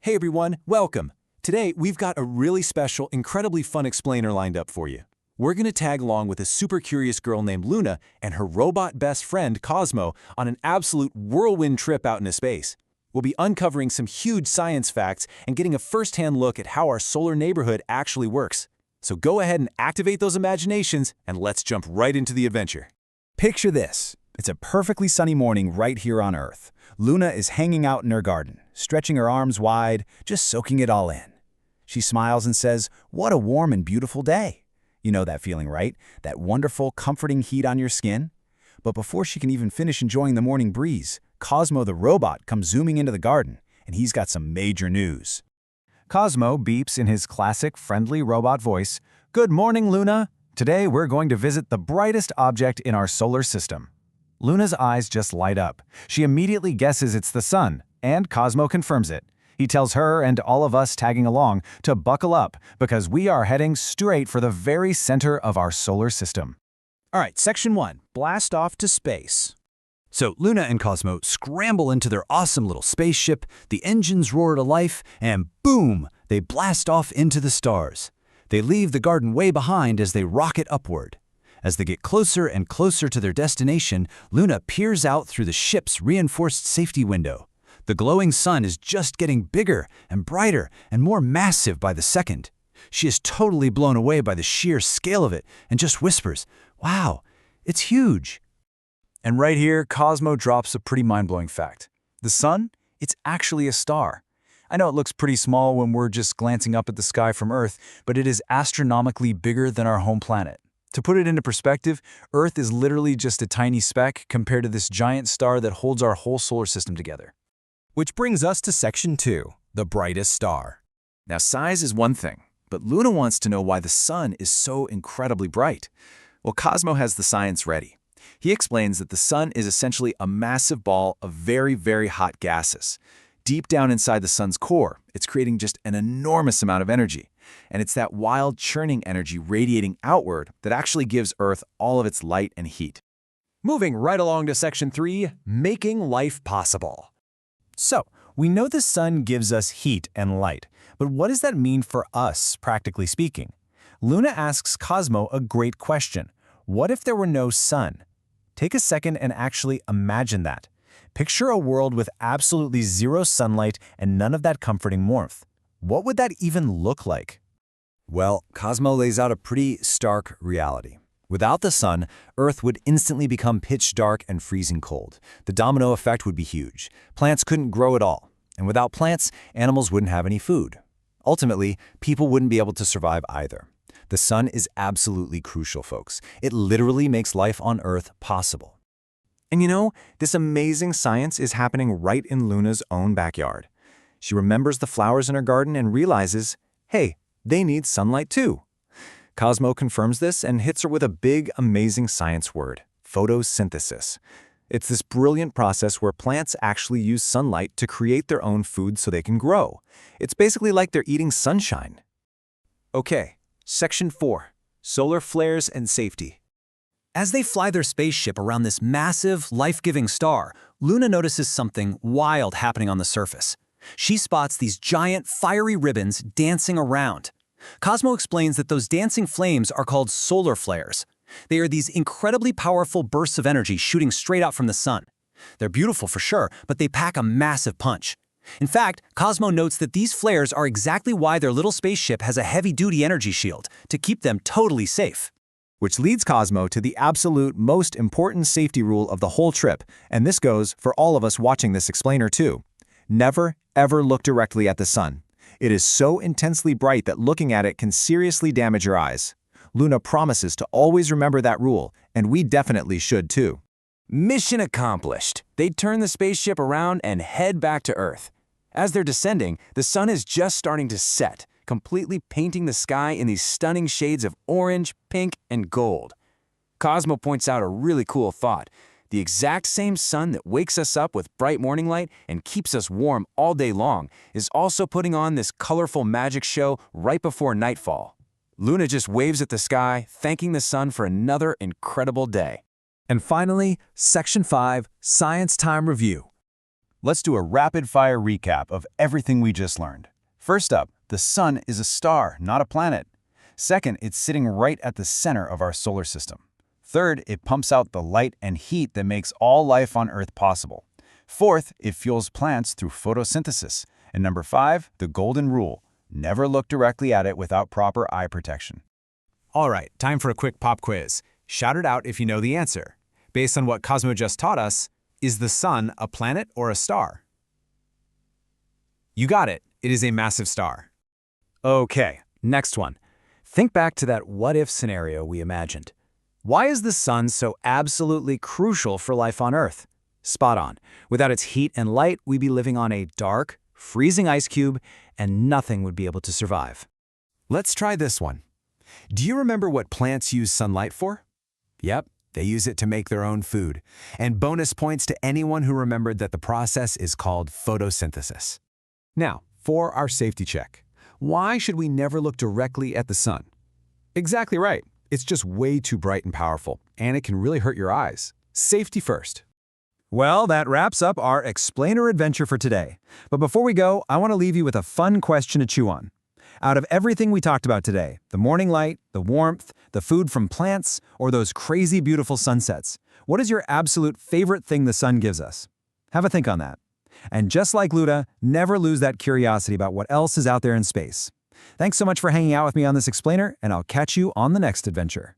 Hey everyone, welcome! Today, we've got a really special, incredibly fun explainer lined up for you. We're going to tag along with a super curious girl named Luna and her robot best friend, Cosmo, on an absolute whirlwind trip out into space. We'll be uncovering some huge science facts and getting a first-hand look at how our solar neighborhood actually works. So go ahead and activate those imaginations, and let's jump right into the adventure. Picture this. It's a perfectly sunny morning right here on Earth. Luna is hanging out in her garden, stretching her arms wide, just soaking it all in. She smiles and says, "What a warm and beautiful day." You know that feeling, right? That wonderful, comforting heat on your skin? But before she can even finish enjoying the morning breeze, Cosmo the robot comes zooming into the garden, and he's got some major news. Cosmo beeps in his classic, friendly robot voice, "Good morning, Luna. Today we're going to visit the brightest object in our solar system." Luna's eyes just light up. She immediately guesses it's the sun, and Cosmo confirms it. He tells her and all of us tagging along to buckle up because we are heading straight for the very center of our solar system. All right, Section 1, blast off to space. So Luna and Cosmo scramble into their awesome little spaceship, the engines roar to life, and boom, they blast off into the stars. They leave the garden way behind as they rocket upward. As they get closer and closer to their destination, Luna peers out through the ship's reinforced safety window. The glowing sun is just getting bigger and brighter and more massive by the second. She is totally blown away by the sheer scale of it and just whispers, "Wow, it's huge." And right here, Cosmo drops a pretty mind-blowing fact. The sun, it's actually a star. I know it looks pretty small when we're just glancing up at the sky from Earth, but it is astronomically bigger than our home planet. To put it into perspective, Earth is literally just a tiny speck compared to this giant star that holds our whole solar system together. Which brings us to Section 2, the brightest star. Now, size is one thing, but Luna wants to know why the sun is so incredibly bright. Well, Cosmo has the science ready. He explains that the sun is essentially a massive ball of very, very hot gases. Deep down inside the sun's core, it's creating just an enormous amount of energy. And it's that wild, churning energy radiating outward that actually gives Earth all of its light and heat. Moving right along to Section 3, making life possible. So, we know the sun gives us heat and light, but what does that mean for us, practically speaking? Luna asks Cosmo a great question. What if there were no sun? Take a second and actually imagine that. Picture a world with absolutely zero sunlight and none of that comforting warmth. What would that even look like? Well, Cosmo lays out a pretty stark reality. Without the sun, Earth would instantly become pitch dark and freezing cold. The domino effect would be huge. Plants couldn't grow at all. And without plants, animals wouldn't have any food. Ultimately, people wouldn't be able to survive either. The sun is absolutely crucial, folks. It literally makes life on Earth possible. And you know, this amazing science is happening right in Luna's own backyard. She remembers the flowers in her garden and realizes, hey, they need sunlight too. Cosmo confirms this and hits her with a big, amazing science word, photosynthesis. It's this brilliant process where plants actually use sunlight to create their own food so they can grow. It's basically like they're eating sunshine. Okay, Section 4, solar flares and safety. As they fly their spaceship around this massive, life-giving star, Luna notices something wild happening on the surface. She spots these giant, fiery ribbons dancing around. Cosmo explains that those dancing flames are called solar flares. They are these incredibly powerful bursts of energy shooting straight out from the sun. They're beautiful for sure, but they pack a massive punch. In fact, Cosmo notes that these flares are exactly why their little spaceship has a heavy-duty energy shield, to keep them totally safe. Which leads Cosmo to the absolute most important safety rule of the whole trip, and this goes for all of us watching this explainer too. Never, ever look directly at the sun. It is so intensely bright that looking at it can seriously damage your eyes. Luna promises to always remember that rule, and we definitely should too. Mission accomplished. They turn the spaceship around and head back to Earth. As they're descending, the sun is just starting to set, completely painting the sky in these stunning shades of orange, pink, and gold. Cosmo points out a really cool thought. The exact same sun that wakes us up with bright morning light and keeps us warm all day long is also putting on this colorful magic show right before nightfall. Luna just waves at the sky, thanking the sun for another incredible day. And finally, Section 5, Science Time Review. Let's do a rapid-fire recap of everything we just learned. First up, the sun is a star, not a planet. Second, it's sitting right at the center of our solar system. Third, it pumps out the light and heat that makes all life on Earth possible. Fourth, it fuels plants through photosynthesis. And number 5, the golden rule: never look directly at it without proper eye protection. All right, time for a quick pop quiz. Shout it out if you know the answer. Based on what Cosmo just taught us, is the sun a planet or a star? You got it. It is a massive star. Okay, next one. Think back to that what-if scenario we imagined. Why is the sun so absolutely crucial for life on Earth? Spot on. Without its heat and light, we'd be living on a dark, freezing ice cube, and nothing would be able to survive. Let's try this one. Do you remember what plants use sunlight for? Yep, they use it to make their own food. And bonus points to anyone who remembered that the process is called photosynthesis. Now, for our safety check. Why should we never look directly at the sun? Exactly right. It's just way too bright and powerful, and it can really hurt your eyes. Safety first. Well, that wraps up our explainer adventure for today. But before we go, I want to leave you with a fun question to chew on. Out of everything we talked about today, the morning light, the warmth, the food from plants, or those crazy beautiful sunsets, what is your absolute favorite thing the sun gives us? Have a think on that. And just like Luna, never lose that curiosity about what else is out there in space. Thanks so much for hanging out with me on this explainer, and I'll catch you on the next adventure.